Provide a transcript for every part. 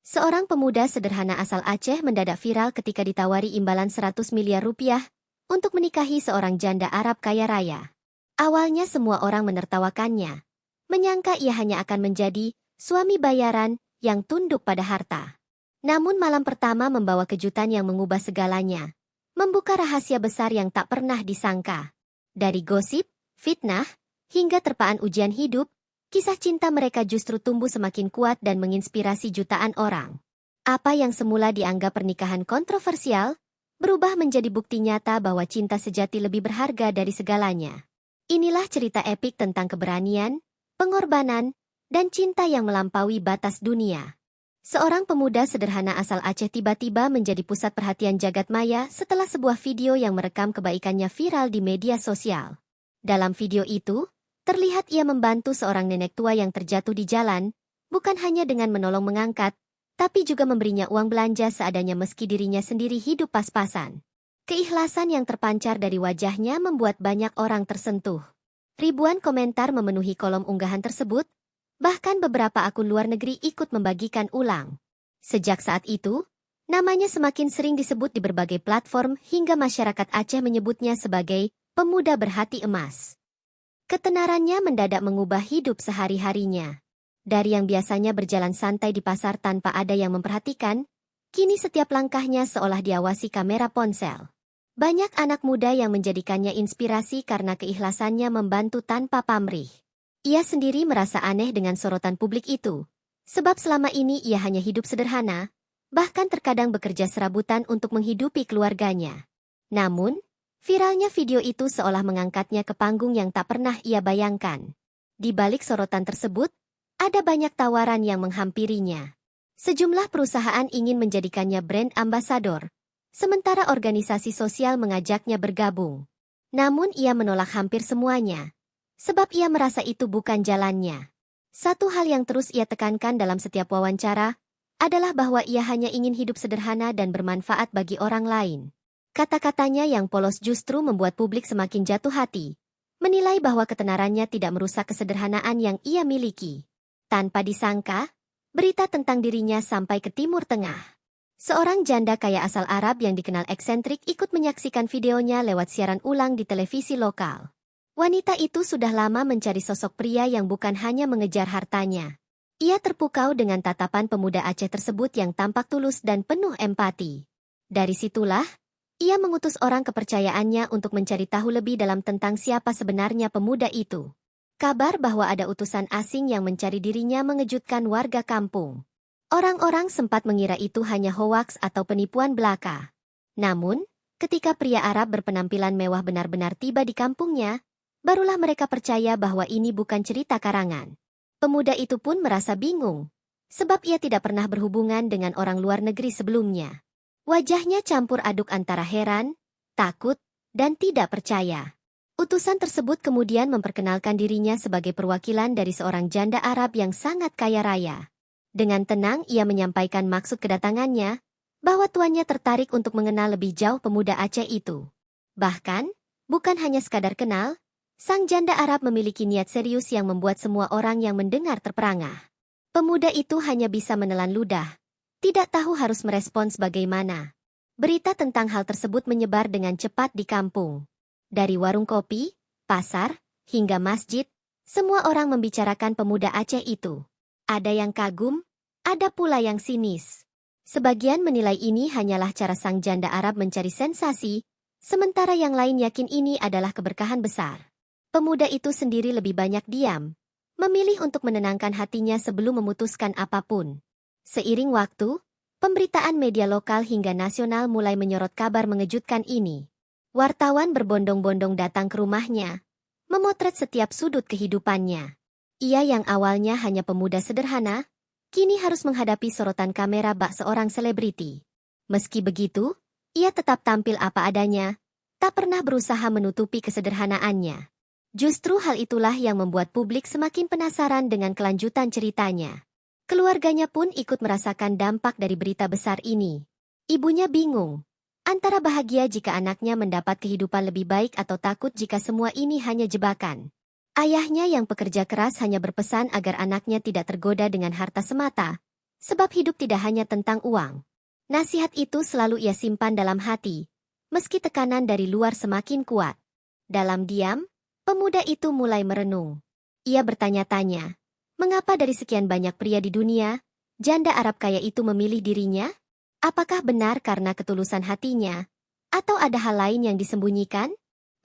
Seorang pemuda sederhana asal Aceh mendadak viral ketika ditawari imbalan 100 miliar rupiah untuk menikahi seorang janda Arab kaya raya. Awalnya semua orang menertawakannya, menyangka ia hanya akan menjadi suami bayaran yang tunduk pada harta. Namun malam pertama membawa kejutan yang mengubah segalanya, membuka rahasia besar yang tak pernah disangka. Dari gosip, fitnah, hingga terpaan ujian hidup, kisah cinta mereka justru tumbuh semakin kuat dan menginspirasi jutaan orang. Apa yang semula dianggap pernikahan kontroversial, berubah menjadi bukti nyata bahwa cinta sejati lebih berharga dari segalanya. Inilah cerita epik tentang keberanian, pengorbanan, dan cinta yang melampaui batas dunia. Seorang pemuda sederhana asal Aceh tiba-tiba menjadi pusat perhatian jagat maya setelah sebuah video yang merekam kebaikannya viral di media sosial. Dalam video itu, terlihat ia membantu seorang nenek tua yang terjatuh di jalan, bukan hanya dengan menolong mengangkat, tapi juga memberinya uang belanja seadanya meski dirinya sendiri hidup pas-pasan. Keikhlasan yang terpancar dari wajahnya membuat banyak orang tersentuh. Ribuan komentar memenuhi kolom unggahan tersebut, bahkan beberapa akun luar negeri ikut membagikan ulang. Sejak saat itu, namanya semakin sering disebut di berbagai platform hingga masyarakat Aceh menyebutnya sebagai pemuda berhati emas. Ketenarannya mendadak mengubah hidup sehari-harinya. Dari yang biasanya berjalan santai di pasar tanpa ada yang memperhatikan, kini setiap langkahnya seolah diawasi kamera ponsel. Banyak anak muda yang menjadikannya inspirasi karena keikhlasannya membantu tanpa pamrih. Ia sendiri merasa aneh dengan sorotan publik itu, sebab selama ini ia hanya hidup sederhana, bahkan terkadang bekerja serabutan untuk menghidupi keluarganya. Namun, viralnya video itu seolah mengangkatnya ke panggung yang tak pernah ia bayangkan. Di balik sorotan tersebut, ada banyak tawaran yang menghampirinya. Sejumlah perusahaan ingin menjadikannya brand ambasador, sementara organisasi sosial mengajaknya bergabung. Namun ia menolak hampir semuanya, sebab ia merasa itu bukan jalannya. Satu hal yang terus ia tekankan dalam setiap wawancara adalah bahwa ia hanya ingin hidup sederhana dan bermanfaat bagi orang lain. Kata-katanya yang polos justru membuat publik semakin jatuh hati, menilai bahwa ketenarannya tidak merusak kesederhanaan yang ia miliki. Tanpa disangka, berita tentang dirinya sampai ke Timur Tengah. Seorang janda kaya asal Arab yang dikenal eksentrik ikut menyaksikan videonya lewat siaran ulang di televisi lokal. Wanita itu sudah lama mencari sosok pria yang bukan hanya mengejar hartanya. Ia terpukau dengan tatapan pemuda Aceh tersebut yang tampak tulus dan penuh empati. Dari situlah, ia mengutus orang kepercayaannya untuk mencari tahu lebih dalam tentang siapa sebenarnya pemuda itu. Kabar bahwa ada utusan asing yang mencari dirinya mengejutkan warga kampung. Orang-orang sempat mengira itu hanya hoaks atau penipuan belaka. Namun, ketika pria Arab berpenampilan mewah benar-benar tiba di kampungnya, barulah mereka percaya bahwa ini bukan cerita karangan. Pemuda itu pun merasa bingung, sebab ia tidak pernah berhubungan dengan orang luar negeri sebelumnya. Wajahnya campur aduk antara heran, takut, dan tidak percaya. Utusan tersebut kemudian memperkenalkan dirinya sebagai perwakilan dari seorang janda Arab yang sangat kaya raya. Dengan tenang ia menyampaikan maksud kedatangannya, bahwa tuannya tertarik untuk mengenal lebih jauh pemuda Aceh itu. Bahkan, bukan hanya sekadar kenal, sang janda Arab memiliki niat serius yang membuat semua orang yang mendengar terperangah. Pemuda itu hanya bisa menelan ludah, tidak tahu harus merespons bagaimana. Berita tentang hal tersebut menyebar dengan cepat di kampung. Dari warung kopi, pasar, hingga masjid, semua orang membicarakan pemuda Aceh itu. Ada yang kagum, ada pula yang sinis. Sebagian menilai ini hanyalah cara sang janda Arab mencari sensasi, sementara yang lain yakin ini adalah keberkahan besar. Pemuda itu sendiri lebih banyak diam, memilih untuk menenangkan hatinya sebelum memutuskan apapun. Seiring waktu, pemberitaan media lokal hingga nasional mulai menyorot kabar mengejutkan ini. Wartawan berbondong-bondong datang ke rumahnya, memotret setiap sudut kehidupannya. Ia yang awalnya hanya pemuda sederhana, kini harus menghadapi sorotan kamera bak seorang selebriti. Meski begitu, ia tetap tampil apa adanya, tak pernah berusaha menutupi kesederhanaannya. Justru hal itulah yang membuat publik semakin penasaran dengan kelanjutan ceritanya. Keluarganya pun ikut merasakan dampak dari berita besar ini. Ibunya bingung, antara bahagia jika anaknya mendapat kehidupan lebih baik atau takut jika semua ini hanya jebakan. Ayahnya yang pekerja keras hanya berpesan agar anaknya tidak tergoda dengan harta semata, Sebab hidup tidak hanya tentang uang. Nasihat itu selalu ia simpan dalam hati, meski tekanan dari luar semakin kuat. Dalam diam, pemuda itu mulai merenung. Ia bertanya-tanya, mengapa dari sekian banyak pria di dunia, janda Arab kaya itu memilih dirinya? Apakah benar karena ketulusan hatinya? Atau ada hal lain yang disembunyikan?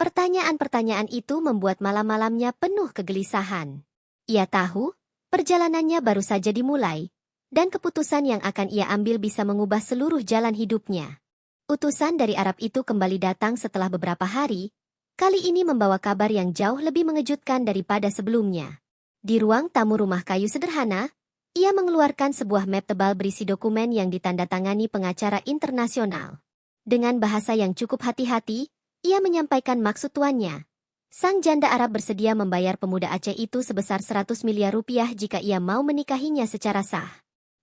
Pertanyaan-pertanyaan itu membuat malam-malamnya penuh kegelisahan. Ia tahu, perjalanannya baru saja dimulai, dan keputusan yang akan ia ambil bisa mengubah seluruh jalan hidupnya. Utusan dari Arab itu kembali datang setelah beberapa hari, kali ini membawa kabar yang jauh lebih mengejutkan daripada sebelumnya. Di ruang tamu rumah kayu sederhana, ia mengeluarkan sebuah map tebal berisi dokumen yang ditandatangani pengacara internasional. Dengan bahasa yang cukup hati-hati, ia menyampaikan maksud tuannya. Sang janda Arab bersedia membayar pemuda Aceh itu sebesar 100 miliar rupiah jika ia mau menikahinya secara sah.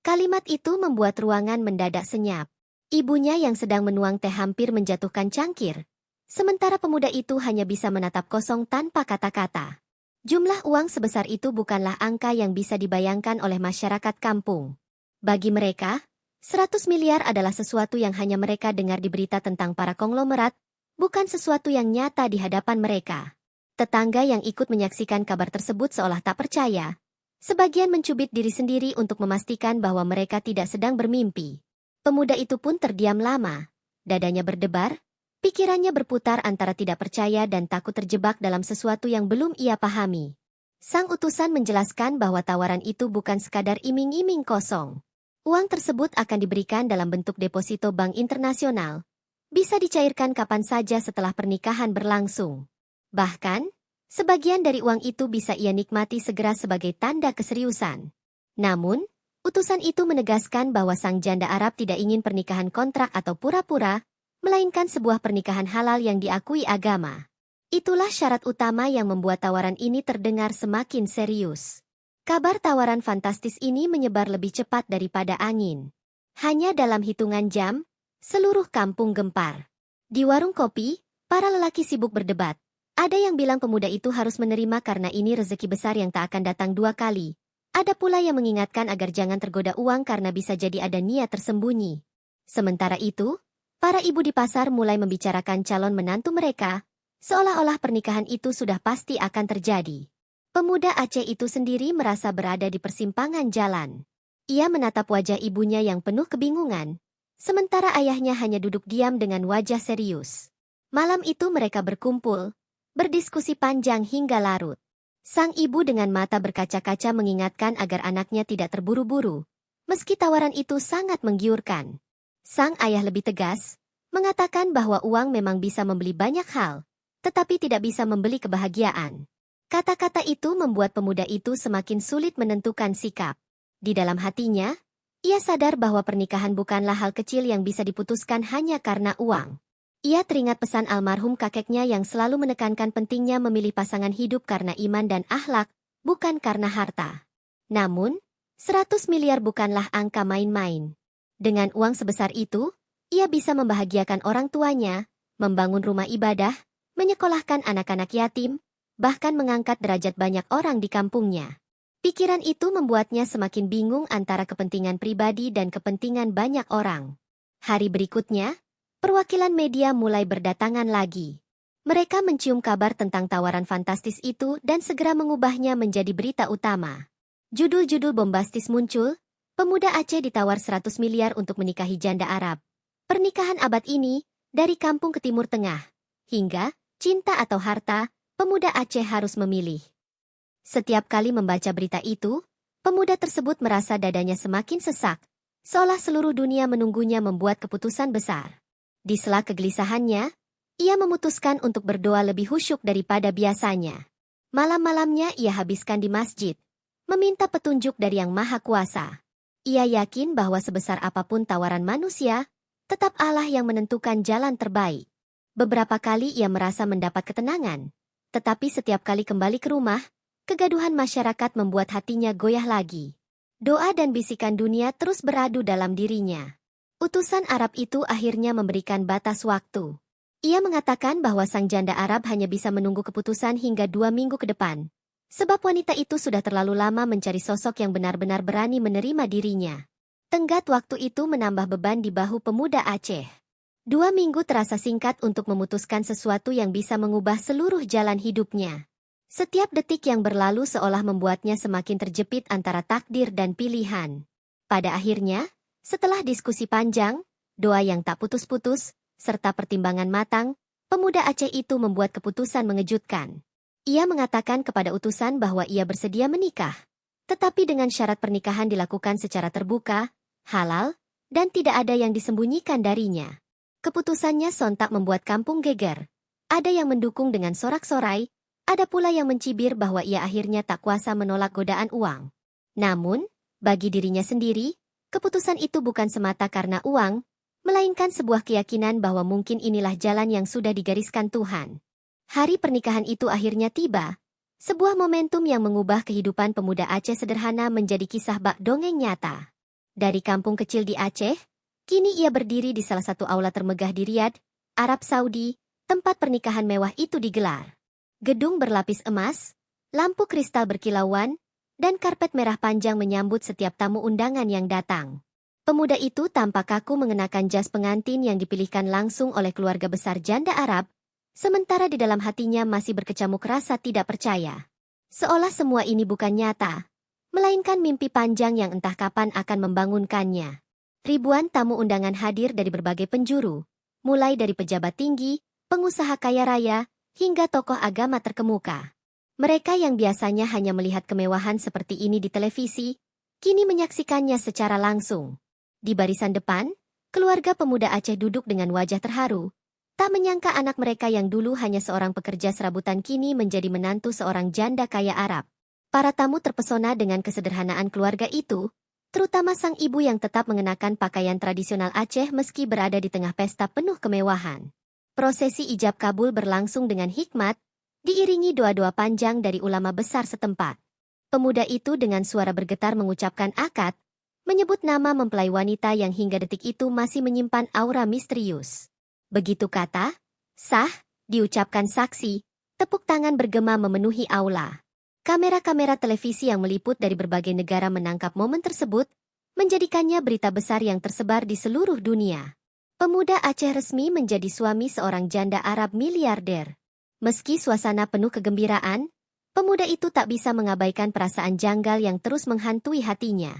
Kalimat itu membuat ruangan mendadak senyap. Ibunya yang sedang menuang teh hampir menjatuhkan cangkir. Sementara pemuda itu hanya bisa menatap kosong tanpa kata-kata. Jumlah uang sebesar itu bukanlah angka yang bisa dibayangkan oleh masyarakat kampung. Bagi mereka, 100 miliar adalah sesuatu yang hanya mereka dengar di berita tentang para konglomerat, bukan sesuatu yang nyata di hadapan mereka. Tetangga yang ikut menyaksikan kabar tersebut seolah tak percaya. Sebagian mencubit diri sendiri untuk memastikan bahwa mereka tidak sedang bermimpi. Pemuda itu pun terdiam lama. Dadanya berdebar, pikirannya berputar antara tidak percaya dan takut terjebak dalam sesuatu yang belum ia pahami. Sang utusan menjelaskan bahwa tawaran itu bukan sekadar iming-iming kosong. Uang tersebut akan diberikan dalam bentuk deposito bank internasional. Bisa dicairkan kapan saja setelah pernikahan berlangsung. Bahkan, sebagian dari uang itu bisa ia nikmati segera sebagai tanda keseriusan. Namun, utusan itu menegaskan bahwa sang janda Arab tidak ingin pernikahan kontrak atau pura-pura, melainkan sebuah pernikahan halal yang diakui agama. Itulah syarat utama yang membuat tawaran ini terdengar semakin serius. Kabar tawaran fantastis ini menyebar lebih cepat daripada angin. Hanya dalam hitungan jam, seluruh kampung gempar. Di warung kopi, para lelaki sibuk berdebat. Ada yang bilang pemuda itu harus menerima karena ini rezeki besar yang tak akan datang dua kali. Ada pula yang mengingatkan agar jangan tergoda uang karena bisa jadi ada niat tersembunyi. Sementara itu, para ibu di pasar mulai membicarakan calon menantu mereka, seolah-olah pernikahan itu sudah pasti akan terjadi. Pemuda Aceh itu sendiri merasa berada di persimpangan jalan. Ia menatap wajah ibunya yang penuh kebingungan, sementara ayahnya hanya duduk diam dengan wajah serius. Malam itu mereka berkumpul, berdiskusi panjang hingga larut. Sang ibu dengan mata berkaca-kaca mengingatkan agar anaknya tidak terburu-buru, meski tawaran itu sangat menggiurkan. Sang ayah lebih tegas, mengatakan bahwa uang memang bisa membeli banyak hal, tetapi tidak bisa membeli kebahagiaan. Kata-kata itu membuat pemuda itu semakin sulit menentukan sikap. Di dalam hatinya, ia sadar bahwa pernikahan bukanlah hal kecil yang bisa diputuskan hanya karena uang. Ia teringat pesan almarhum kakeknya yang selalu menekankan pentingnya memilih pasangan hidup karena iman dan akhlak, bukan karena harta. Namun, 100 miliar bukanlah angka main-main. Dengan uang sebesar itu, ia bisa membahagiakan orang tuanya, membangun rumah ibadah, menyekolahkan anak-anak yatim, bahkan mengangkat derajat banyak orang di kampungnya. Pikiran itu membuatnya semakin bingung antara kepentingan pribadi dan kepentingan banyak orang. Hari berikutnya, perwakilan media mulai berdatangan lagi. Mereka mencium kabar tentang tawaran fantastis itu dan segera mengubahnya menjadi berita utama. Judul-judul bombastis muncul, pemuda Aceh ditawar 100 miliar untuk menikahi janda Arab. Pernikahan abad ini, dari kampung ke Timur Tengah, hingga cinta atau harta, pemuda Aceh harus memilih. Setiap kali membaca berita itu, pemuda tersebut merasa dadanya semakin sesak, seolah seluruh dunia menunggunya membuat keputusan besar. Di sela kegelisahannya, ia memutuskan untuk berdoa lebih khusyuk daripada biasanya. Malam-malamnya ia habiskan di masjid, meminta petunjuk dari Yang Maha Kuasa. Ia yakin bahwa sebesar apapun tawaran manusia, tetap Allah yang menentukan jalan terbaik. Beberapa kali ia merasa mendapat ketenangan, tetapi setiap kali kembali ke rumah, kegaduhan masyarakat membuat hatinya goyah lagi. Doa dan bisikan dunia terus beradu dalam dirinya. Utusan Arab itu akhirnya memberikan batas waktu. Ia mengatakan bahwa sang janda Arab hanya bisa menunggu keputusan hingga 2 minggu ke depan. Sebab wanita itu sudah terlalu lama mencari sosok yang benar-benar berani menerima dirinya. Tenggat waktu itu menambah beban di bahu pemuda Aceh. 2 minggu terasa singkat untuk memutuskan sesuatu yang bisa mengubah seluruh jalan hidupnya. Setiap detik yang berlalu seolah membuatnya semakin terjepit antara takdir dan pilihan. Pada akhirnya, setelah diskusi panjang, doa yang tak putus-putus, serta pertimbangan matang, pemuda Aceh itu membuat keputusan mengejutkan. Ia mengatakan kepada utusan bahwa ia bersedia menikah, tetapi dengan syarat pernikahan dilakukan secara terbuka, halal, dan tidak ada yang disembunyikan darinya. Keputusannya sontak membuat kampung geger. Ada yang mendukung dengan sorak-sorai, ada pula yang mencibir bahwa ia akhirnya tak kuasa menolak godaan uang. Namun, bagi dirinya sendiri, keputusan itu bukan semata karena uang, melainkan sebuah keyakinan bahwa mungkin inilah jalan yang sudah digariskan Tuhan. Hari pernikahan itu akhirnya tiba, sebuah momentum yang mengubah kehidupan pemuda Aceh sederhana menjadi kisah bak dongeng nyata. Dari kampung kecil di Aceh, kini ia berdiri di salah satu aula termegah di Riyadh, Arab Saudi, tempat pernikahan mewah itu digelar. Gedung berlapis emas, lampu kristal berkilauan, dan karpet merah panjang menyambut setiap tamu undangan yang datang. Pemuda itu tampak kaku mengenakan jas pengantin yang dipilihkan langsung oleh keluarga besar janda Arab, sementara di dalam hatinya masih berkecamuk rasa tidak percaya. Seolah semua ini bukan nyata, melainkan mimpi panjang yang entah kapan akan membangunkannya. Ribuan tamu undangan hadir dari berbagai penjuru, mulai dari pejabat tinggi, pengusaha kaya raya, hingga tokoh agama terkemuka. Mereka yang biasanya hanya melihat kemewahan seperti ini di televisi, kini menyaksikannya secara langsung. Di barisan depan, keluarga pemuda Aceh duduk dengan wajah terharu. Tak menyangka anak mereka yang dulu hanya seorang pekerja serabutan kini menjadi menantu seorang janda kaya Arab. Para tamu terpesona dengan kesederhanaan keluarga itu, terutama sang ibu yang tetap mengenakan pakaian tradisional Aceh meski berada di tengah pesta penuh kemewahan. Prosesi ijab kabul berlangsung dengan hikmat, diiringi doa-doa panjang dari ulama besar setempat. Pemuda itu dengan suara bergetar mengucapkan akad, menyebut nama mempelai wanita yang hingga detik itu masih menyimpan aura misterius. Begitu kata, sah, diucapkan saksi, tepuk tangan bergema memenuhi aula. Kamera-kamera televisi yang meliput dari berbagai negara menangkap momen tersebut, menjadikannya berita besar yang tersebar di seluruh dunia. Pemuda Aceh resmi menjadi suami seorang janda Arab miliarder. Meski suasana penuh kegembiraan, pemuda itu tak bisa mengabaikan perasaan janggal yang terus menghantui hatinya.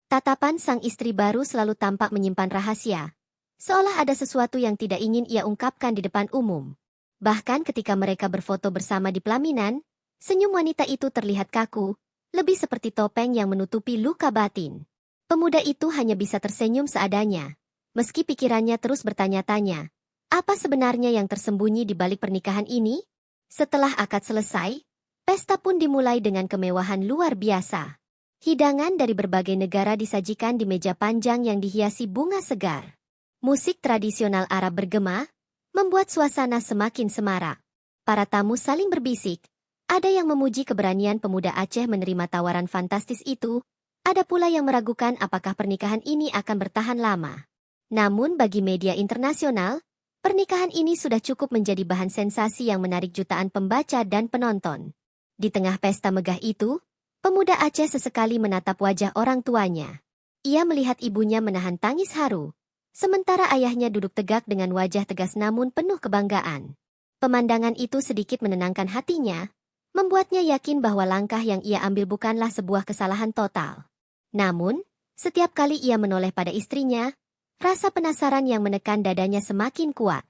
Tatapan sang istri baru selalu tampak menyimpan rahasia, seolah ada sesuatu yang tidak ingin ia ungkapkan di depan umum. Bahkan ketika mereka berfoto bersama di pelaminan, senyum wanita itu terlihat kaku, lebih seperti topeng yang menutupi luka batin. Pemuda itu hanya bisa tersenyum seadanya, meski pikirannya terus bertanya-tanya, apa sebenarnya yang tersembunyi di balik pernikahan ini? Setelah akad selesai, pesta pun dimulai dengan kemewahan luar biasa. Hidangan dari berbagai negara disajikan di meja panjang yang dihiasi bunga segar. Musik tradisional Arab bergema, membuat suasana semakin semarak. Para tamu saling berbisik. Ada yang memuji keberanian pemuda Aceh menerima tawaran fantastis itu, ada pula yang meragukan apakah pernikahan ini akan bertahan lama. Namun bagi media internasional, pernikahan ini sudah cukup menjadi bahan sensasi yang menarik jutaan pembaca dan penonton. Di tengah pesta megah itu, pemuda Aceh sesekali menatap wajah orang tuanya. Ia melihat ibunya menahan tangis haru, sementara ayahnya duduk tegak dengan wajah tegas namun penuh kebanggaan. Pemandangan itu sedikit menenangkan hatinya, membuatnya yakin bahwa langkah yang ia ambil bukanlah sebuah kesalahan total. Namun, setiap kali ia menoleh pada istrinya, rasa penasaran yang menekan dadanya semakin kuat.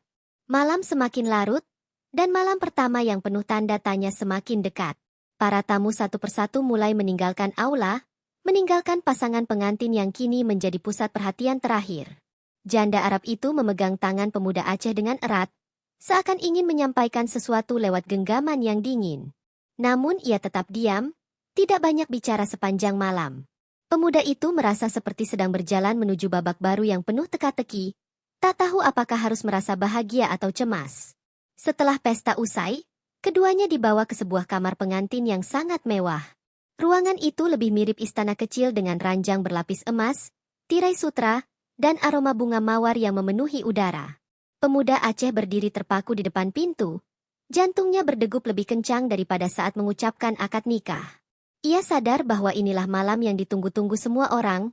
Malam semakin larut, dan malam pertama yang penuh tanda tanya semakin dekat. Para tamu satu persatu mulai meninggalkan aula, meninggalkan pasangan pengantin yang kini menjadi pusat perhatian terakhir. Janda Arab itu memegang tangan pemuda Aceh dengan erat, seakan ingin menyampaikan sesuatu lewat genggaman yang dingin. Namun ia tetap diam, tidak banyak bicara sepanjang malam. Pemuda itu merasa seperti sedang berjalan menuju babak baru yang penuh teka-teki, tak tahu apakah harus merasa bahagia atau cemas. Setelah pesta usai, keduanya dibawa ke sebuah kamar pengantin yang sangat mewah. Ruangan itu lebih mirip istana kecil dengan ranjang berlapis emas, tirai sutra, dan aroma bunga mawar yang memenuhi udara. Pemuda Aceh berdiri terpaku di depan pintu. Jantungnya berdegup lebih kencang daripada saat mengucapkan akad nikah. Ia sadar bahwa inilah malam yang ditunggu-tunggu semua orang,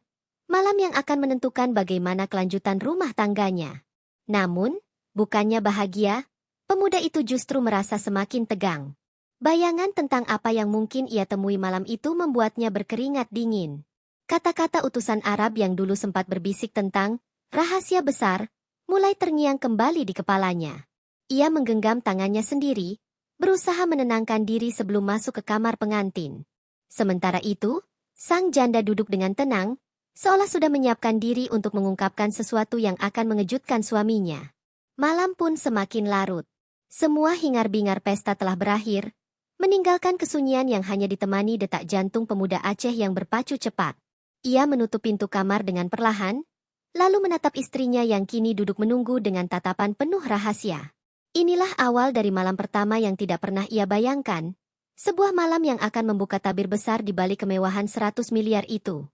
Malam yang akan menentukan bagaimana kelanjutan rumah tangganya. Namun, bukannya bahagia, pemuda itu justru merasa semakin tegang. Bayangan tentang apa yang mungkin ia temui malam itu membuatnya berkeringat dingin. Kata-kata utusan Arab yang dulu sempat berbisik tentang rahasia besar, mulai terngiang kembali di kepalanya. Ia menggenggam tangannya sendiri, berusaha menenangkan diri sebelum masuk ke kamar pengantin. Sementara itu, sang janda duduk dengan tenang, seolah sudah menyiapkan diri untuk mengungkapkan sesuatu yang akan mengejutkan suaminya. Malam pun semakin larut. Semua hingar-bingar pesta telah berakhir, meninggalkan kesunyian yang hanya ditemani detak jantung pemuda Aceh yang berpacu cepat. Ia menutup pintu kamar dengan perlahan, lalu menatap istrinya yang kini duduk menunggu dengan tatapan penuh rahasia. Inilah awal dari malam pertama yang tidak pernah ia bayangkan, sebuah malam yang akan membuka tabir besar di balik kemewahan 100 miliar itu.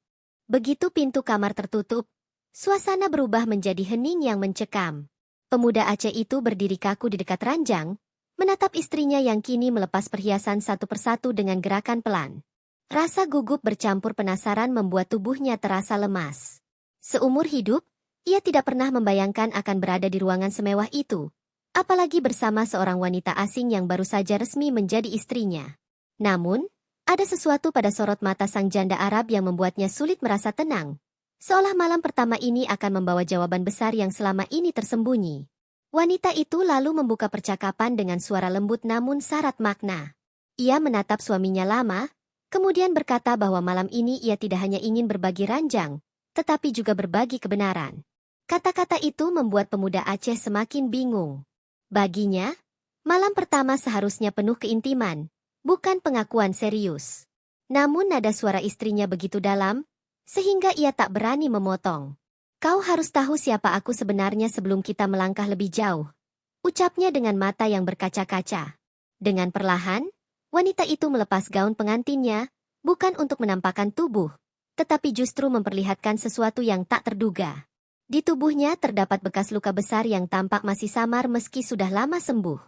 Begitu pintu kamar tertutup, suasana berubah menjadi hening yang mencekam. Pemuda Aceh itu berdiri kaku di dekat ranjang, menatap istrinya yang kini melepas perhiasan satu persatu dengan gerakan pelan. Rasa gugup bercampur penasaran membuat tubuhnya terasa lemas. Seumur hidup, ia tidak pernah membayangkan akan berada di ruangan semewah itu, apalagi bersama seorang wanita asing yang baru saja resmi menjadi istrinya. Namun, ada sesuatu pada sorot mata sang janda Arab yang membuatnya sulit merasa tenang, seolah malam pertama ini akan membawa jawaban besar yang selama ini tersembunyi. Wanita itu lalu membuka percakapan dengan suara lembut namun syarat makna. Ia menatap suaminya lama, kemudian berkata bahwa malam ini ia tidak hanya ingin berbagi ranjang, tetapi juga berbagi kebenaran. Kata-kata itu membuat pemuda Aceh semakin bingung. Baginya, malam pertama seharusnya penuh keintiman, bukan pengakuan serius. Namun nada suara istrinya begitu dalam, sehingga ia tak berani memotong. Kau harus tahu siapa aku sebenarnya sebelum kita melangkah lebih jauh, ucapnya dengan mata yang berkaca-kaca. Dengan perlahan, wanita itu melepas gaun pengantinnya, bukan untuk menampakkan tubuh, tetapi justru memperlihatkan sesuatu yang tak terduga. Di tubuhnya terdapat bekas luka besar yang tampak masih samar meski sudah lama sembuh.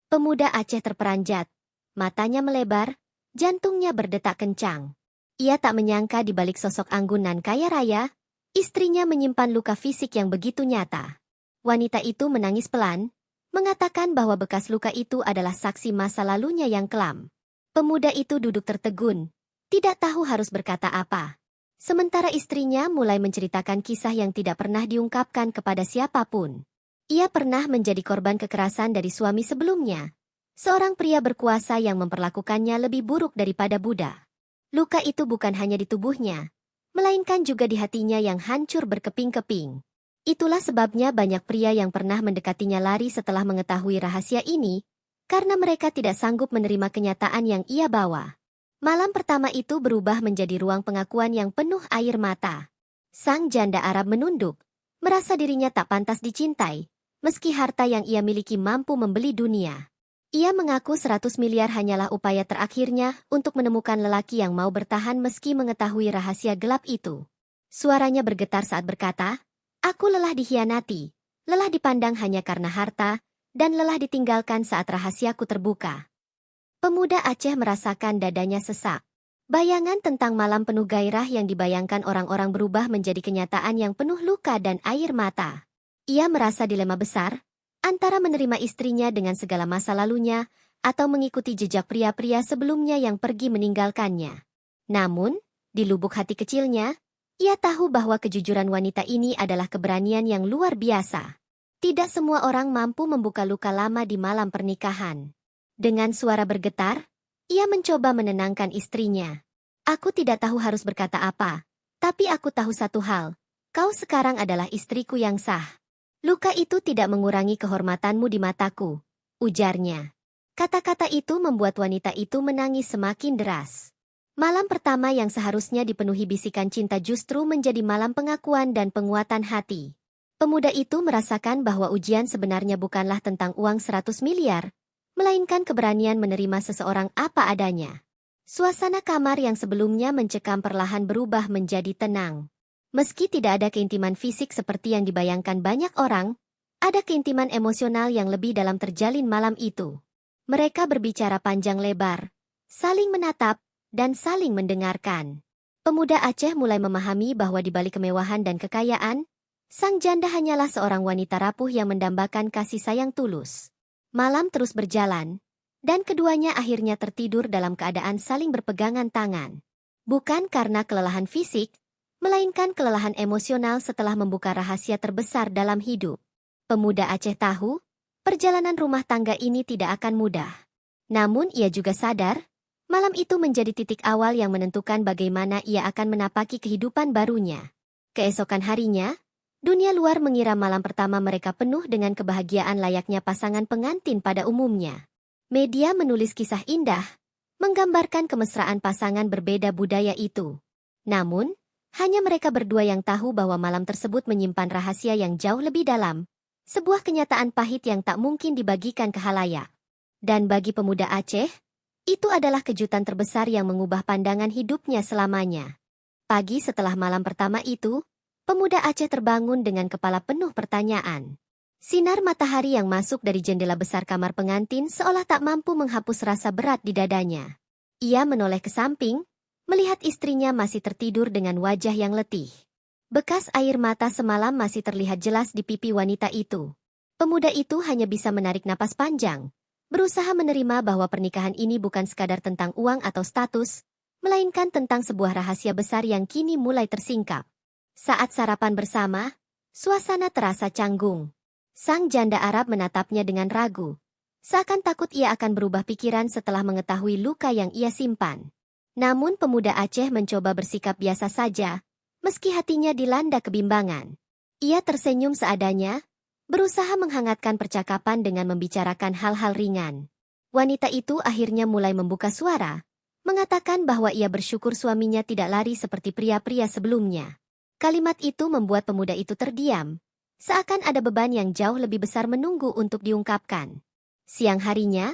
Pemuda Aceh terperanjat, matanya melebar, jantungnya berdetak kencang. Ia tak menyangka di balik sosok anggun nan kaya raya, istrinya menyimpan luka fisik yang begitu nyata. Wanita itu menangis pelan, mengatakan bahwa bekas luka itu adalah saksi masa lalunya yang kelam. Pemuda itu duduk tertegun, tidak tahu harus berkata apa. Sementara istrinya mulai menceritakan kisah yang tidak pernah diungkapkan kepada siapapun. Ia pernah menjadi korban kekerasan dari suami sebelumnya, seorang pria berkuasa yang memperlakukannya lebih buruk daripada budak. Luka itu bukan hanya di tubuhnya, melainkan juga di hatinya yang hancur berkeping-keping. Itulah sebabnya banyak pria yang pernah mendekatinya lari setelah mengetahui rahasia ini, karena mereka tidak sanggup menerima kenyataan yang ia bawa. Malam pertama itu berubah menjadi ruang pengakuan yang penuh air mata. Sang janda Arab menunduk, merasa dirinya tak pantas dicintai, meski harta yang ia miliki mampu membeli dunia. Ia mengaku 100 miliar hanyalah upaya terakhirnya untuk menemukan lelaki yang mau bertahan meski mengetahui rahasia gelap itu. Suaranya bergetar saat berkata, "Aku lelah dikhianati, lelah dipandang hanya karena harta, dan lelah ditinggalkan saat rahasiaku terbuka." Pemuda Aceh merasakan dadanya sesak. Bayangan tentang malam penuh gairah yang dibayangkan orang-orang berubah menjadi kenyataan yang penuh luka dan air mata. Ia merasa dilema besar, antara menerima istrinya dengan segala masa lalunya, atau mengikuti jejak pria-pria sebelumnya yang pergi meninggalkannya. Namun, di lubuk hati kecilnya, ia tahu bahwa kejujuran wanita ini adalah keberanian yang luar biasa. Tidak semua orang mampu membuka luka lama di malam pernikahan. Dengan suara bergetar, ia mencoba menenangkan istrinya. "Aku tidak tahu harus berkata apa, tapi aku tahu satu hal, kau sekarang adalah istriku yang sah. Luka itu tidak mengurangi kehormatanmu di mataku," ujarnya. Kata-kata itu membuat wanita itu menangis semakin deras. Malam pertama yang seharusnya dipenuhi bisikan cinta justru menjadi malam pengakuan dan penguatan hati. Pemuda itu merasakan bahwa ujian sebenarnya bukanlah tentang uang 100 miliar, melainkan keberanian menerima seseorang apa adanya. Suasana kamar yang sebelumnya mencekam perlahan berubah menjadi tenang. Meski tidak ada keintiman fisik seperti yang dibayangkan banyak orang, ada keintiman emosional yang lebih dalam terjalin malam itu. Mereka berbicara panjang lebar, saling menatap, dan saling mendengarkan. Pemuda Aceh mulai memahami bahwa di balik kemewahan dan kekayaan, sang janda hanyalah seorang wanita rapuh yang mendambakan kasih sayang tulus. Malam terus berjalan, dan keduanya akhirnya tertidur dalam keadaan saling berpegangan tangan. Bukan karena kelelahan fisik, melainkan kelelahan emosional setelah membuka rahasia terbesar dalam hidup. Pemuda Aceh tahu, perjalanan rumah tangga ini tidak akan mudah. Namun ia juga sadar, malam itu menjadi titik awal yang menentukan bagaimana ia akan menapaki kehidupan barunya. Keesokan harinya, dunia luar mengira malam pertama mereka penuh dengan kebahagiaan layaknya pasangan pengantin pada umumnya. Media menulis kisah indah, menggambarkan kemesraan pasangan berbeda budaya itu. Namun, hanya mereka berdua yang tahu bahwa malam tersebut menyimpan rahasia yang jauh lebih dalam, sebuah kenyataan pahit yang tak mungkin dibagikan ke khalayak. Dan bagi pemuda Aceh, itu adalah kejutan terbesar yang mengubah pandangan hidupnya selamanya. Pagi setelah malam pertama itu, pemuda Aceh terbangun dengan kepala penuh pertanyaan. Sinar matahari yang masuk dari jendela besar kamar pengantin seolah tak mampu menghapus rasa berat di dadanya. Ia menoleh ke samping, melihat istrinya masih tertidur dengan wajah yang letih. Bekas air mata semalam masih terlihat jelas di pipi wanita itu. Pemuda itu hanya bisa menarik napas panjang, berusaha menerima bahwa pernikahan ini bukan sekadar tentang uang atau status, melainkan tentang sebuah rahasia besar yang kini mulai tersingkap. Saat sarapan bersama, suasana terasa canggung. Sang janda Arab menatapnya dengan ragu, seakan takut ia akan berubah pikiran setelah mengetahui luka yang ia simpan. Namun pemuda Aceh mencoba bersikap biasa saja, meski hatinya dilanda kebimbangan. Ia tersenyum seadanya, berusaha menghangatkan percakapan dengan membicarakan hal-hal ringan. Wanita itu akhirnya mulai membuka suara, mengatakan bahwa ia bersyukur suaminya tidak lari seperti pria-pria sebelumnya. Kalimat itu membuat pemuda itu terdiam, seakan ada beban yang jauh lebih besar menunggu untuk diungkapkan. Siang harinya,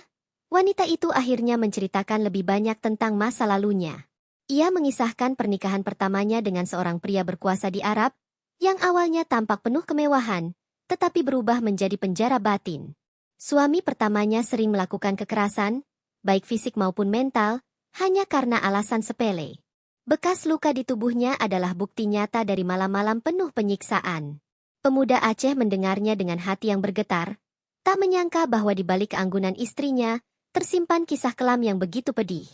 wanita itu akhirnya menceritakan lebih banyak tentang masa lalunya. Ia mengisahkan pernikahan pertamanya dengan seorang pria berkuasa di Arab, yang awalnya tampak penuh kemewahan, tetapi berubah menjadi penjara batin. Suami pertamanya sering melakukan kekerasan, baik fisik maupun mental, hanya karena alasan sepele. Bekas luka di tubuhnya adalah bukti nyata dari malam-malam penuh penyiksaan. Pemuda Aceh mendengarnya dengan hati yang bergetar, tak menyangka bahwa di balik keanggunan istrinya, tersimpan kisah kelam yang begitu pedih.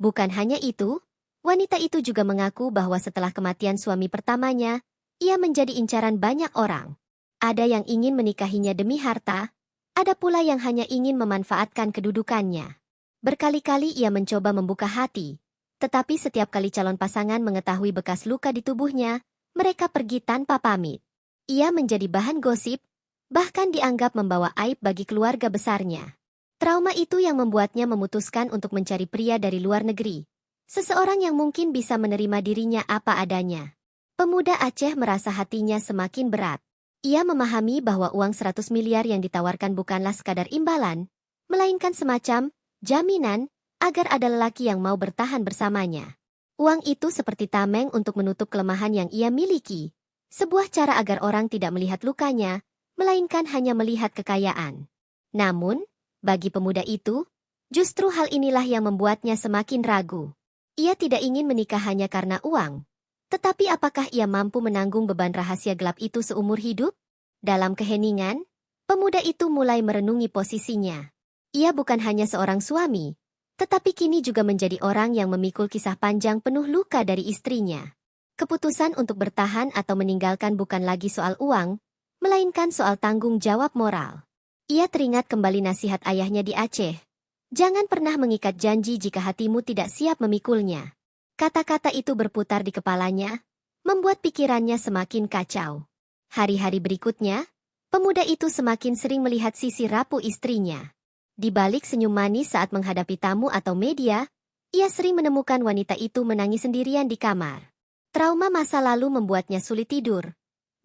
Bukan hanya itu, wanita itu juga mengaku bahwa setelah kematian suami pertamanya, ia menjadi incaran banyak orang. Ada yang ingin menikahinya demi harta, ada pula yang hanya ingin memanfaatkan kedudukannya. Berkali-kali ia mencoba membuka hati, tetapi setiap kali calon pasangan mengetahui bekas luka di tubuhnya, mereka pergi tanpa pamit. Ia menjadi bahan gosip, bahkan dianggap membawa aib bagi keluarga besarnya. Trauma itu yang membuatnya memutuskan untuk mencari pria dari luar negeri. Seseorang yang mungkin bisa menerima dirinya apa adanya. Pemuda Aceh merasa hatinya semakin berat. Ia memahami bahwa uang 100 miliar yang ditawarkan bukanlah sekadar imbalan, melainkan semacam jaminan agar ada lelaki yang mau bertahan bersamanya. Uang itu seperti tameng untuk menutup kelemahan yang ia miliki. Sebuah cara agar orang tidak melihat lukanya, melainkan hanya melihat kekayaan. Namun, bagi pemuda itu, justru hal inilah yang membuatnya semakin ragu. Ia tidak ingin menikah hanya karena uang. Tetapi apakah ia mampu menanggung beban rahasia gelap itu seumur hidup? Dalam keheningan, pemuda itu mulai merenungi posisinya. Ia bukan hanya seorang suami, tetapi kini juga menjadi orang yang memikul kisah panjang penuh luka dari istrinya. Keputusan untuk bertahan atau meninggalkan bukan lagi soal uang, melainkan soal tanggung jawab moral. Ia teringat kembali nasihat ayahnya di Aceh. Jangan pernah mengikat janji jika hatimu tidak siap memikulnya. Kata-kata itu berputar di kepalanya, membuat pikirannya semakin kacau. Hari-hari berikutnya, pemuda itu semakin sering melihat sisi rapuh istrinya. Di balik senyum manis saat menghadapi tamu atau media, ia sering menemukan wanita itu menangis sendirian di kamar. Trauma masa lalu membuatnya sulit tidur.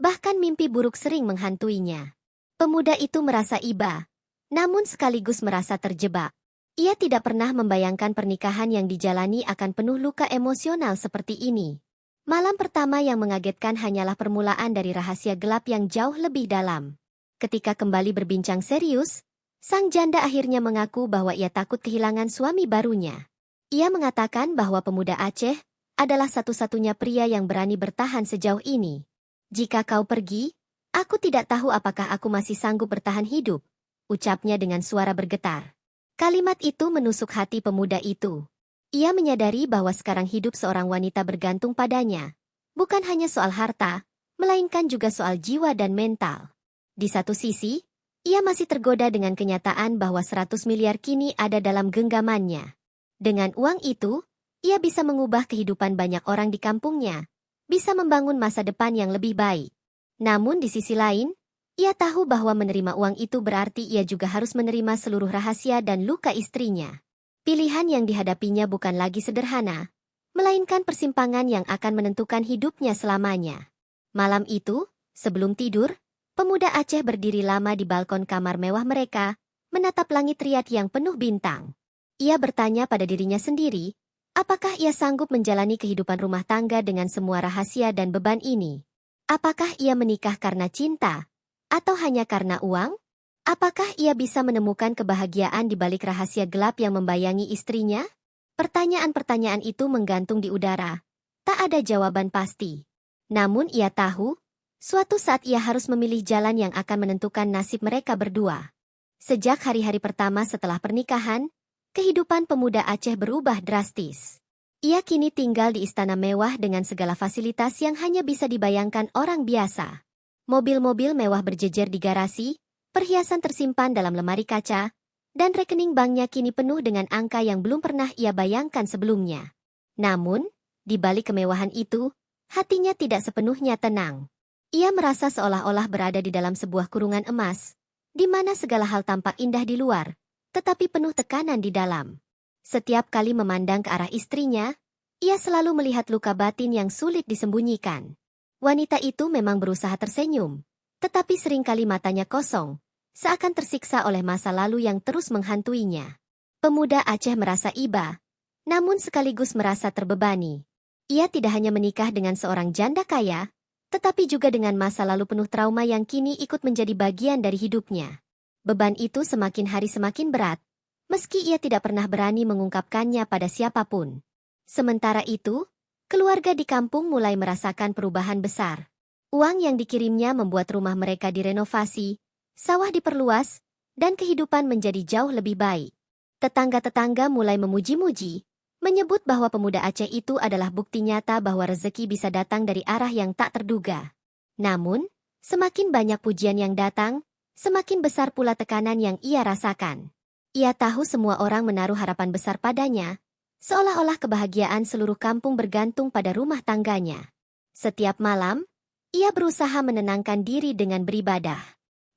Bahkan mimpi buruk sering menghantuinya. Pemuda itu merasa iba, namun sekaligus merasa terjebak. Ia tidak pernah membayangkan pernikahan yang dijalani akan penuh luka emosional seperti ini. Malam pertama yang mengagetkan hanyalah permulaan dari rahasia gelap yang jauh lebih dalam. Ketika kembali berbincang serius, sang janda akhirnya mengaku bahwa ia takut kehilangan suami barunya. Ia mengatakan bahwa pemuda Aceh adalah satu-satunya pria yang berani bertahan sejauh ini. Jika kau pergi, aku tidak tahu apakah aku masih sanggup bertahan hidup, ucapnya dengan suara bergetar. Kalimat itu menusuk hati pemuda itu. Ia menyadari bahwa sekarang hidup seorang wanita bergantung padanya. Bukan hanya soal harta, melainkan juga soal jiwa dan mental. Di satu sisi, ia masih tergoda dengan kenyataan bahwa 100 miliar kini ada dalam genggamannya. Dengan uang itu, ia bisa mengubah kehidupan banyak orang di kampungnya, bisa membangun masa depan yang lebih baik. Namun di sisi lain, ia tahu bahwa menerima uang itu berarti ia juga harus menerima seluruh rahasia dan luka istrinya. Pilihan yang dihadapinya bukan lagi sederhana, melainkan persimpangan yang akan menentukan hidupnya selamanya. Malam itu, sebelum tidur, pemuda Aceh berdiri lama di balkon kamar mewah mereka, menatap langit riat yang penuh bintang. Ia bertanya pada dirinya sendiri, apakah ia sanggup menjalani kehidupan rumah tangga dengan semua rahasia dan beban ini? Apakah ia menikah karena cinta? Atau hanya karena uang? Apakah ia bisa menemukan kebahagiaan di balik rahasia gelap yang membayangi istrinya? Pertanyaan-pertanyaan itu menggantung di udara. Tak ada jawaban pasti. Namun ia tahu, suatu saat ia harus memilih jalan yang akan menentukan nasib mereka berdua. Sejak hari-hari pertama setelah pernikahan, kehidupan pemuda Aceh berubah drastis. Ia kini tinggal di istana mewah dengan segala fasilitas yang hanya bisa dibayangkan orang biasa. Mobil-mobil mewah berjejer di garasi, perhiasan tersimpan dalam lemari kaca, dan rekening banknya kini penuh dengan angka yang belum pernah ia bayangkan sebelumnya. Namun, di balik kemewahan itu, hatinya tidak sepenuhnya tenang. Ia merasa seolah-olah berada di dalam sebuah kurungan emas, di mana segala hal tampak indah di luar, tetapi penuh tekanan di dalam. Setiap kali memandang ke arah istrinya, ia selalu melihat luka batin yang sulit disembunyikan. Wanita itu memang berusaha tersenyum, tetapi seringkali matanya kosong, seakan tersiksa oleh masa lalu yang terus menghantuinya. Pemuda Aceh merasa iba, namun sekaligus merasa terbebani. Ia tidak hanya menikah dengan seorang janda kaya, tetapi juga dengan masa lalu penuh trauma yang kini ikut menjadi bagian dari hidupnya. Beban itu semakin hari semakin berat, meski ia tidak pernah berani mengungkapkannya pada siapapun. Sementara itu, keluarga di kampung mulai merasakan perubahan besar. Uang yang dikirimnya membuat rumah mereka direnovasi, sawah diperluas, dan kehidupan menjadi jauh lebih baik. Tetangga-tetangga mulai memuji-muji, menyebut bahwa pemuda Aceh itu adalah bukti nyata bahwa rezeki bisa datang dari arah yang tak terduga. Namun, semakin banyak pujian yang datang, semakin besar pula tekanan yang ia rasakan. Ia tahu semua orang menaruh harapan besar padanya, seolah-olah kebahagiaan seluruh kampung bergantung pada rumah tangganya. Setiap malam, ia berusaha menenangkan diri dengan beribadah.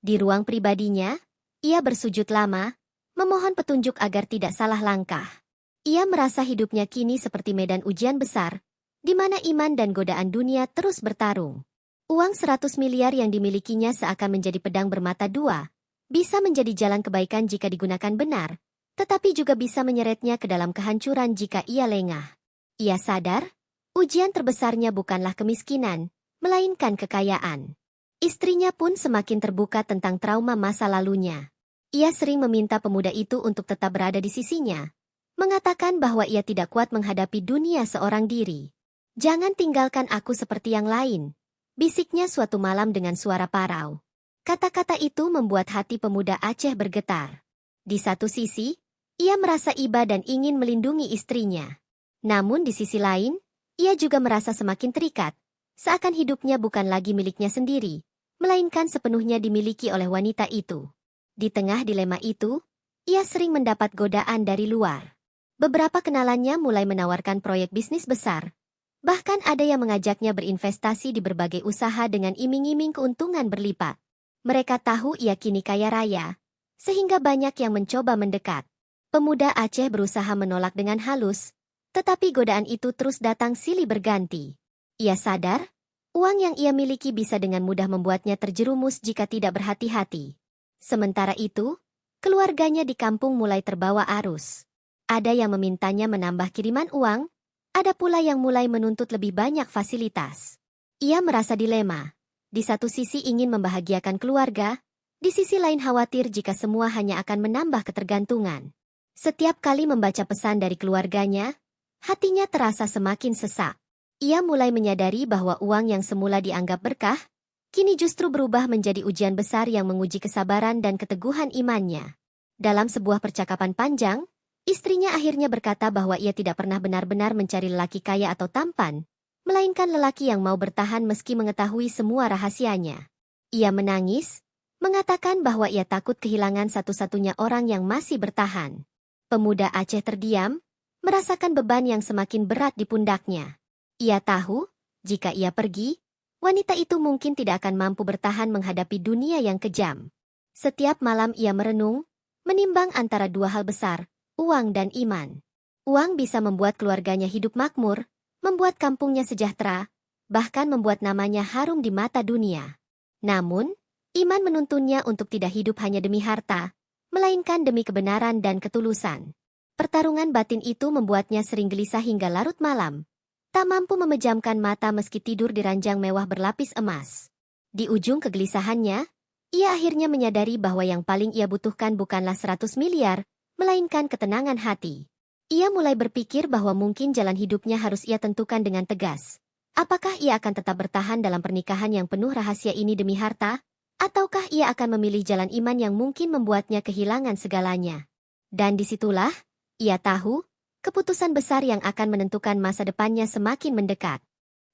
Di ruang pribadinya, ia bersujud lama, memohon petunjuk agar tidak salah langkah. Ia merasa hidupnya kini seperti medan ujian besar, di mana iman dan godaan dunia terus bertarung. Uang 100 miliar yang dimilikinya seakan menjadi pedang bermata dua, bisa menjadi jalan kebaikan jika digunakan benar, tetapi juga bisa menyeretnya ke dalam kehancuran jika ia lengah. Ia sadar, ujian terbesarnya bukanlah kemiskinan, melainkan kekayaan. Istrinya pun semakin terbuka tentang trauma masa lalunya. Ia sering meminta pemuda itu untuk tetap berada di sisinya, mengatakan bahwa ia tidak kuat menghadapi dunia seorang diri. "Jangan tinggalkan aku seperti yang lain," bisiknya suatu malam dengan suara parau. Kata-kata itu membuat hati pemuda Aceh bergetar. Di satu sisi, ia merasa iba dan ingin melindungi istrinya. Namun di sisi lain, ia juga merasa semakin terikat, seakan hidupnya bukan lagi miliknya sendiri, melainkan sepenuhnya dimiliki oleh wanita itu. Di tengah dilema itu, ia sering mendapat godaan dari luar. Beberapa kenalannya mulai menawarkan proyek bisnis besar. Bahkan ada yang mengajaknya berinvestasi di berbagai usaha dengan iming-iming keuntungan berlipat. Mereka tahu ia kini kaya raya, sehingga banyak yang mencoba mendekat. Pemuda Aceh berusaha menolak dengan halus, tetapi godaan itu terus datang silih berganti. Ia sadar, uang yang ia miliki bisa dengan mudah membuatnya terjerumus jika tidak berhati-hati. Sementara itu, keluarganya di kampung mulai terbawa arus. Ada yang memintanya menambah kiriman uang, ada pula yang mulai menuntut lebih banyak fasilitas. Ia merasa dilema. Di satu sisi ingin membahagiakan keluarga, di sisi lain khawatir jika semua hanya akan menambah ketergantungan. Setiap kali membaca pesan dari keluarganya, Hatinya terasa semakin sesak. Ia mulai menyadari bahwa uang yang semula dianggap berkah, kini justru berubah menjadi ujian besar yang menguji kesabaran dan keteguhan imannya. Dalam sebuah percakapan panjang, istrinya akhirnya berkata bahwa ia tidak pernah benar-benar mencari lelaki kaya atau tampan, melainkan lelaki yang mau bertahan meski mengetahui semua rahasianya. Ia menangis, mengatakan bahwa ia takut kehilangan satu-satunya orang yang masih bertahan. Pemuda Aceh terdiam, merasakan beban yang semakin berat di pundaknya. Ia tahu, jika ia pergi, wanita itu mungkin tidak akan mampu bertahan menghadapi dunia yang kejam. Setiap malam ia merenung, menimbang antara dua hal besar, uang dan iman. Uang bisa membuat keluarganya hidup makmur, membuat kampungnya sejahtera, bahkan membuat namanya harum di mata dunia. Namun, iman menuntunnya untuk tidak hidup hanya demi harta, melainkan demi kebenaran dan ketulusan. Pertarungan batin itu membuatnya sering gelisah hingga larut malam. Tak mampu memejamkan mata meski tidur di ranjang mewah berlapis emas. Di ujung kegelisahannya, ia akhirnya menyadari bahwa yang paling ia butuhkan bukanlah 100 miliar, melainkan ketenangan hati. Ia mulai berpikir bahwa mungkin jalan hidupnya harus ia tentukan dengan tegas. Apakah ia akan tetap bertahan dalam pernikahan yang penuh rahasia ini demi harta? Ataukah ia akan memilih jalan iman yang mungkin membuatnya kehilangan segalanya? Dan disitulah, ia tahu, keputusan besar yang akan menentukan masa depannya semakin mendekat.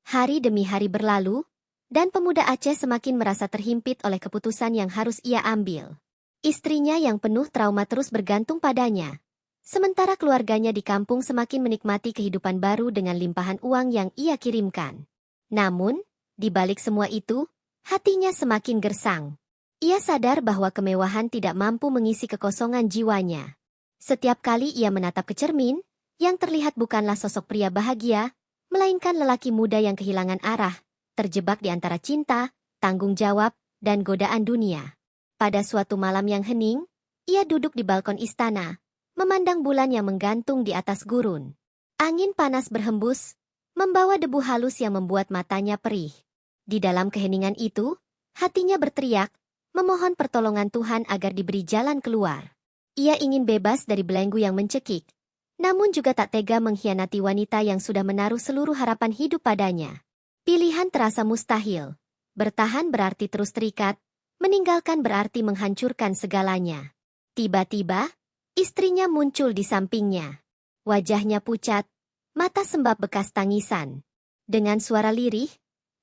Hari demi hari berlalu, dan pemuda Aceh semakin merasa terhimpit oleh keputusan yang harus ia ambil. Istrinya yang penuh trauma terus bergantung padanya. Sementara keluarganya di kampung semakin menikmati kehidupan baru dengan limpahan uang yang ia kirimkan. Namun, di balik semua itu, hatinya semakin gersang. Ia sadar bahwa kemewahan tidak mampu mengisi kekosongan jiwanya. Setiap kali ia menatap ke cermin, yang terlihat bukanlah sosok pria bahagia, melainkan lelaki muda yang kehilangan arah, terjebak di antara cinta, tanggung jawab, dan godaan dunia. Pada suatu malam yang hening, ia duduk di balkon istana, memandang bulan yang menggantung di atas gurun. Angin panas berhembus, membawa debu halus yang membuat matanya perih. Di dalam keheningan itu, hatinya berteriak, memohon pertolongan Tuhan agar diberi jalan keluar. Ia ingin bebas dari belenggu yang mencekik, namun juga tak tega mengkhianati wanita yang sudah menaruh seluruh harapan hidup padanya. Pilihan terasa mustahil. Bertahan berarti terus terikat, meninggalkan berarti menghancurkan segalanya. Tiba-tiba, istrinya muncul di sampingnya. Wajahnya pucat, mata sembab bekas tangisan. Dengan suara lirih,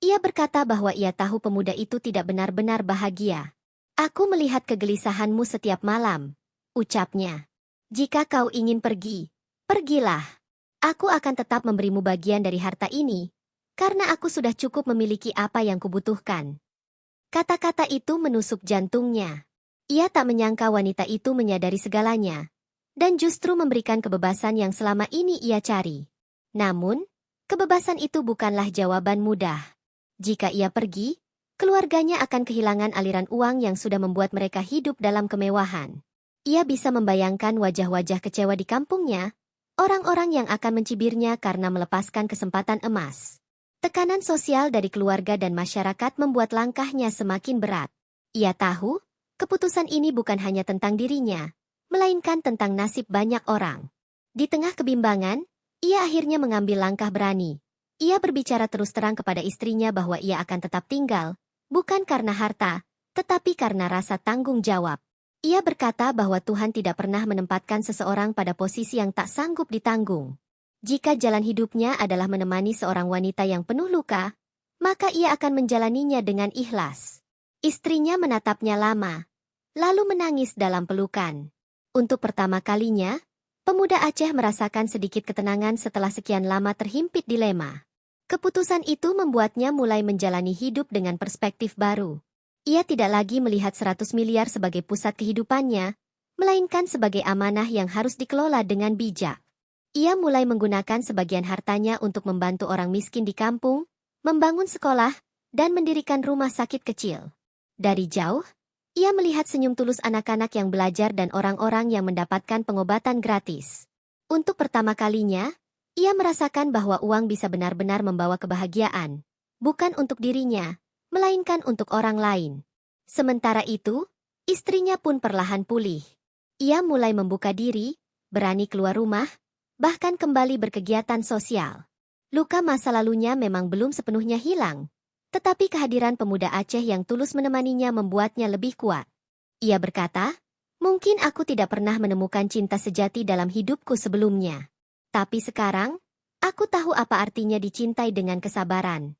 ia berkata bahwa ia tahu pemuda itu tidak benar-benar bahagia. "Aku melihat kegelisahanmu setiap malam," ucapnya. "Jika kau ingin pergi, pergilah. Aku akan tetap memberimu bagian dari harta ini, karena aku sudah cukup memiliki apa yang kubutuhkan." Kata-kata itu menusuk jantungnya. Ia tak menyangka wanita itu menyadari segalanya, dan justru memberikan kebebasan yang selama ini ia cari. Namun, kebebasan itu bukanlah jawaban mudah. Jika ia pergi, keluarganya akan kehilangan aliran uang yang sudah membuat mereka hidup dalam kemewahan. Ia bisa membayangkan wajah-wajah kecewa di kampungnya, orang-orang yang akan mencibirnya karena melepaskan kesempatan emas. Tekanan sosial dari keluarga dan masyarakat membuat langkahnya semakin berat. Ia tahu, keputusan ini bukan hanya tentang dirinya, melainkan tentang nasib banyak orang. Di tengah kebimbangan, ia akhirnya mengambil langkah berani. Ia berbicara terus terang kepada istrinya bahwa ia akan tetap tinggal, bukan karena harta, tetapi karena rasa tanggung jawab. Ia berkata bahwa Tuhan tidak pernah menempatkan seseorang pada posisi yang tak sanggup ditanggung. Jika jalan hidupnya adalah menemani seorang wanita yang penuh luka, maka ia akan menjalaninya dengan ikhlas. Istrinya menatapnya lama, lalu menangis dalam pelukan. Untuk pertama kalinya, pemuda Aceh merasakan sedikit ketenangan setelah sekian lama terhimpit dilema. Keputusan itu membuatnya mulai menjalani hidup dengan perspektif baru. Ia tidak lagi melihat 100 miliar sebagai pusat kehidupannya, melainkan sebagai amanah yang harus dikelola dengan bijak. Ia mulai menggunakan sebagian hartanya untuk membantu orang miskin di kampung, membangun sekolah, dan mendirikan rumah sakit kecil. Dari jauh, ia melihat senyum tulus anak-anak yang belajar dan orang-orang yang mendapatkan pengobatan gratis. Untuk pertama kalinya, ia merasakan bahwa uang bisa benar-benar membawa kebahagiaan, bukan untuk dirinya, melainkan untuk orang lain. Sementara itu, istrinya pun perlahan pulih. Ia mulai membuka diri, berani keluar rumah, bahkan kembali berkegiatan sosial. Luka masa lalunya memang belum sepenuhnya hilang, tetapi kehadiran pemuda Aceh yang tulus menemaninya membuatnya lebih kuat. Ia berkata, "Mungkin aku tidak pernah menemukan cinta sejati dalam hidupku sebelumnya. Tapi sekarang, aku tahu apa artinya dicintai dengan kesabaran."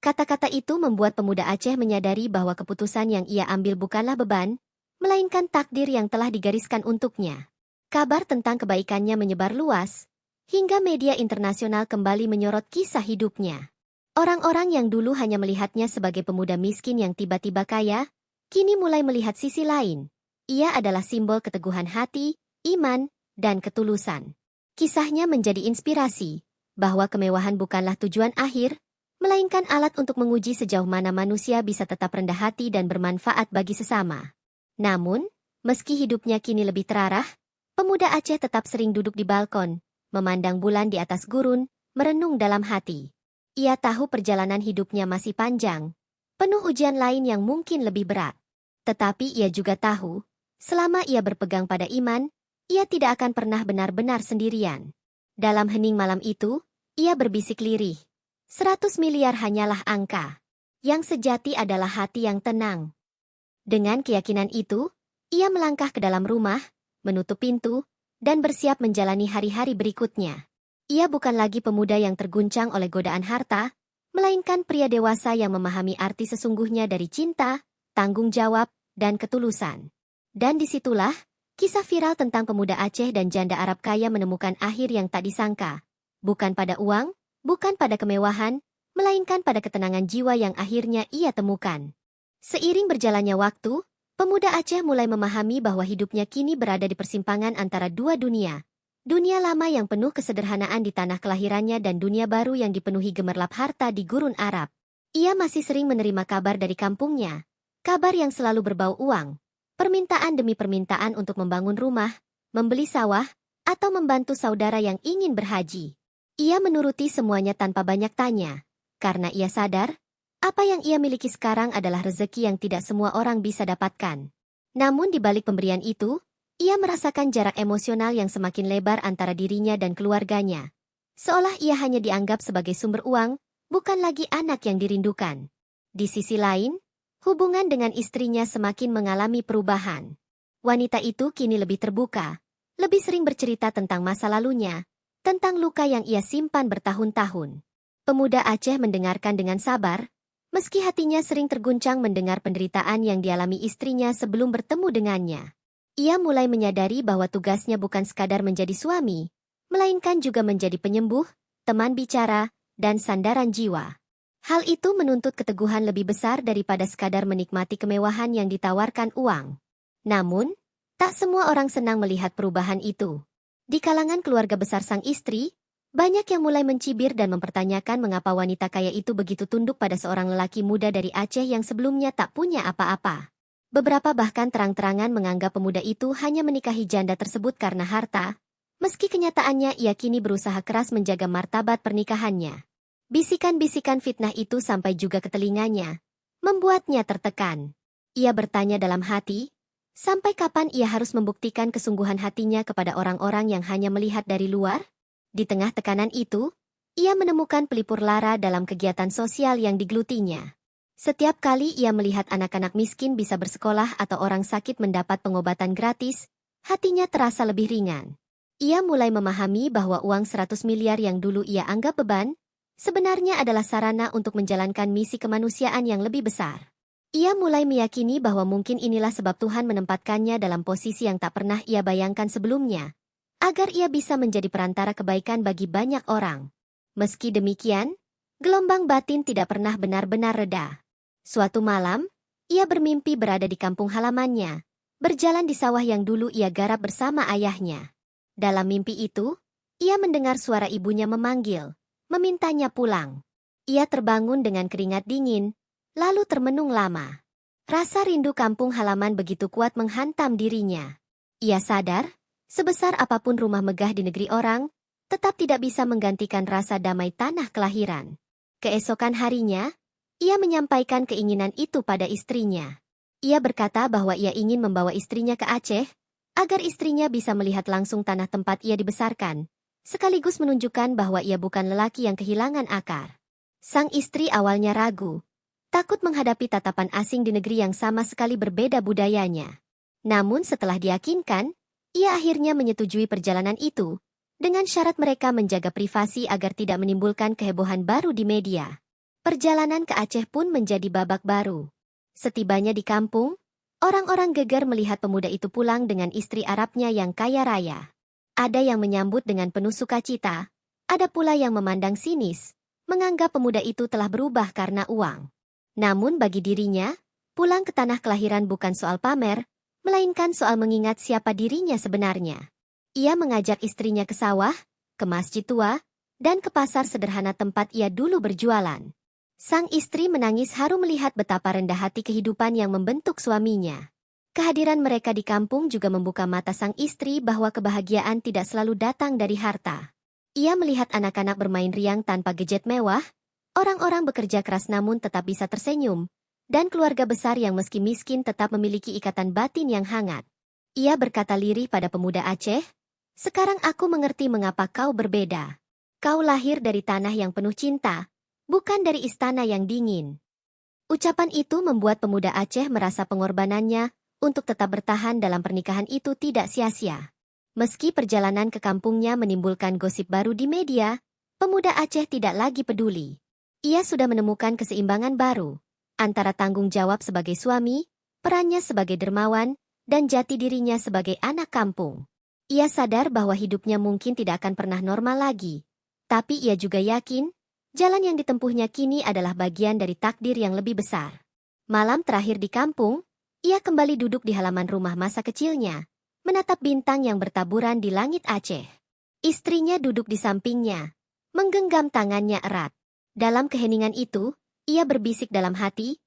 Kata-kata itu membuat pemuda Aceh menyadari bahwa keputusan yang ia ambil bukanlah beban, melainkan takdir yang telah digariskan untuknya. Kabar tentang kebaikannya menyebar luas, hingga media internasional kembali menyorot kisah hidupnya. Orang-orang yang dulu hanya melihatnya sebagai pemuda miskin yang tiba-tiba kaya, kini mulai melihat sisi lain. Ia adalah simbol keteguhan hati, iman, dan ketulusan. Kisahnya menjadi inspirasi, bahwa kemewahan bukanlah tujuan akhir, melainkan alat untuk menguji sejauh mana manusia bisa tetap rendah hati dan bermanfaat bagi sesama. Namun, meski hidupnya kini lebih terarah, pemuda Aceh tetap sering duduk di balkon, memandang bulan di atas gurun, merenung dalam hati. Ia tahu perjalanan hidupnya masih panjang, penuh ujian lain yang mungkin lebih berat. Tetapi ia juga tahu, selama ia berpegang pada iman, ia tidak akan pernah benar-benar sendirian. Dalam hening malam itu, ia berbisik lirih. 100 miliar hanyalah angka. Yang sejati adalah hati yang tenang. Dengan keyakinan itu, ia melangkah ke dalam rumah, menutup pintu, dan bersiap menjalani hari-hari berikutnya. Ia bukan lagi pemuda yang terguncang oleh godaan harta, melainkan pria dewasa yang memahami arti sesungguhnya dari cinta, tanggung jawab, dan ketulusan. Dan disitulah, kisah viral tentang pemuda Aceh dan janda Arab kaya menemukan akhir yang tak disangka. Bukan pada uang, bukan pada kemewahan, melainkan pada ketenangan jiwa yang akhirnya ia temukan. Seiring berjalannya waktu, pemuda Aceh mulai memahami bahwa hidupnya kini berada di persimpangan antara dua dunia. Dunia lama yang penuh kesederhanaan di tanah kelahirannya dan dunia baru yang dipenuhi gemerlap harta di gurun Arab. Ia masih sering menerima kabar dari kampungnya. Kabar yang selalu berbau uang. Permintaan demi permintaan untuk membangun rumah, membeli sawah, atau membantu saudara yang ingin berhaji. Ia menuruti semuanya tanpa banyak tanya, karena ia sadar, apa yang ia miliki sekarang adalah rezeki yang tidak semua orang bisa dapatkan. Namun di balik pemberian itu, ia merasakan jarak emosional yang semakin lebar antara dirinya dan keluarganya. Seolah ia hanya dianggap sebagai sumber uang, bukan lagi anak yang dirindukan. Di sisi lain, hubungan dengan istrinya semakin mengalami perubahan. Wanita itu kini lebih terbuka, lebih sering bercerita tentang masa lalunya, tentang luka yang ia simpan bertahun-tahun. Pemuda Aceh mendengarkan dengan sabar, meski hatinya sering terguncang mendengar penderitaan yang dialami istrinya sebelum bertemu dengannya. Ia mulai menyadari bahwa tugasnya bukan sekadar menjadi suami, melainkan juga menjadi penyembuh, teman bicara, dan sandaran jiwa. Hal itu menuntut keteguhan lebih besar daripada sekadar menikmati kemewahan yang ditawarkan uang. Namun, tak semua orang senang melihat perubahan itu. Di kalangan keluarga besar sang istri, banyak yang mulai mencibir dan mempertanyakan mengapa wanita kaya itu begitu tunduk pada seorang lelaki muda dari Aceh yang sebelumnya tak punya apa-apa. Beberapa bahkan terang-terangan menganggap pemuda itu hanya menikahi janda tersebut karena harta, meski kenyataannya ia kini berusaha keras menjaga martabat pernikahannya. Bisikan-bisikan fitnah itu sampai juga ke telinganya, membuatnya tertekan. Ia bertanya dalam hati, sampai kapan ia harus membuktikan kesungguhan hatinya kepada orang-orang yang hanya melihat dari luar? Di tengah tekanan itu, ia menemukan pelipur lara dalam kegiatan sosial yang digelutinya. Setiap kali ia melihat anak-anak miskin bisa bersekolah atau orang sakit mendapat pengobatan gratis, hatinya terasa lebih ringan. Ia mulai memahami bahwa uang 100 miliar yang dulu ia anggap beban, sebenarnya adalah sarana untuk menjalankan misi kemanusiaan yang lebih besar. Ia mulai meyakini bahwa mungkin inilah sebab Tuhan menempatkannya dalam posisi yang tak pernah ia bayangkan sebelumnya, agar ia bisa menjadi perantara kebaikan bagi banyak orang. Meski demikian, gelombang batin tidak pernah benar-benar reda. Suatu malam, ia bermimpi berada di kampung halamannya, berjalan di sawah yang dulu ia garap bersama ayahnya. Dalam mimpi itu, ia mendengar suara ibunya memanggil, memintanya pulang. Ia terbangun dengan keringat dingin, lalu termenung lama. Rasa rindu kampung halaman begitu kuat menghantam dirinya. Ia sadar, sebesar apapun rumah megah di negeri orang, tetap tidak bisa menggantikan rasa damai tanah kelahiran. Keesokan harinya, ia menyampaikan keinginan itu pada istrinya. Ia berkata bahwa ia ingin membawa istrinya ke Aceh, agar istrinya bisa melihat langsung tanah tempat ia dibesarkan, sekaligus menunjukkan bahwa ia bukan lelaki yang kehilangan akar. Sang istri awalnya ragu, takut menghadapi tatapan asing di negeri yang sama sekali berbeda budayanya. Namun setelah diyakinkan, ia akhirnya menyetujui perjalanan itu, dengan syarat mereka menjaga privasi agar tidak menimbulkan kehebohan baru di media. Perjalanan ke Aceh pun menjadi babak baru. Setibanya di kampung, orang-orang geger melihat pemuda itu pulang dengan istri Arabnya yang kaya raya. Ada yang menyambut dengan penuh sukacita, ada pula yang memandang sinis, menganggap pemuda itu telah berubah karena uang. Namun bagi dirinya, pulang ke tanah kelahiran bukan soal pamer, melainkan soal mengingat siapa dirinya sebenarnya. Ia mengajak istrinya ke sawah, ke masjid tua, dan ke pasar sederhana tempat ia dulu berjualan. Sang istri menangis haru melihat betapa rendah hati kehidupan yang membentuk suaminya. Kehadiran mereka di kampung juga membuka mata sang istri bahwa kebahagiaan tidak selalu datang dari harta. Ia melihat anak-anak bermain riang tanpa gadget mewah, orang-orang bekerja keras namun tetap bisa tersenyum, dan keluarga besar yang meski miskin tetap memiliki ikatan batin yang hangat. Ia berkata lirih pada pemuda Aceh, "Sekarang aku mengerti mengapa kau berbeda. Kau lahir dari tanah yang penuh cinta, bukan dari istana yang dingin." Ucapan itu membuat pemuda Aceh merasa pengorbanannya untuk tetap bertahan dalam pernikahan itu tidak sia-sia. Meski perjalanan ke kampungnya menimbulkan gosip baru di media, pemuda Aceh tidak lagi peduli. Ia sudah menemukan keseimbangan baru antara tanggung jawab sebagai suami, perannya sebagai dermawan, dan jati dirinya sebagai anak kampung. Ia sadar bahwa hidupnya mungkin tidak akan pernah normal lagi, tapi ia juga yakin jalan yang ditempuhnya kini adalah bagian dari takdir yang lebih besar. Malam terakhir di kampung, ia kembali duduk di halaman rumah masa kecilnya, menatap bintang yang bertaburan di langit Aceh. Istrinya duduk di sampingnya, menggenggam tangannya erat. Dalam keheningan itu, ia berbisik dalam hati,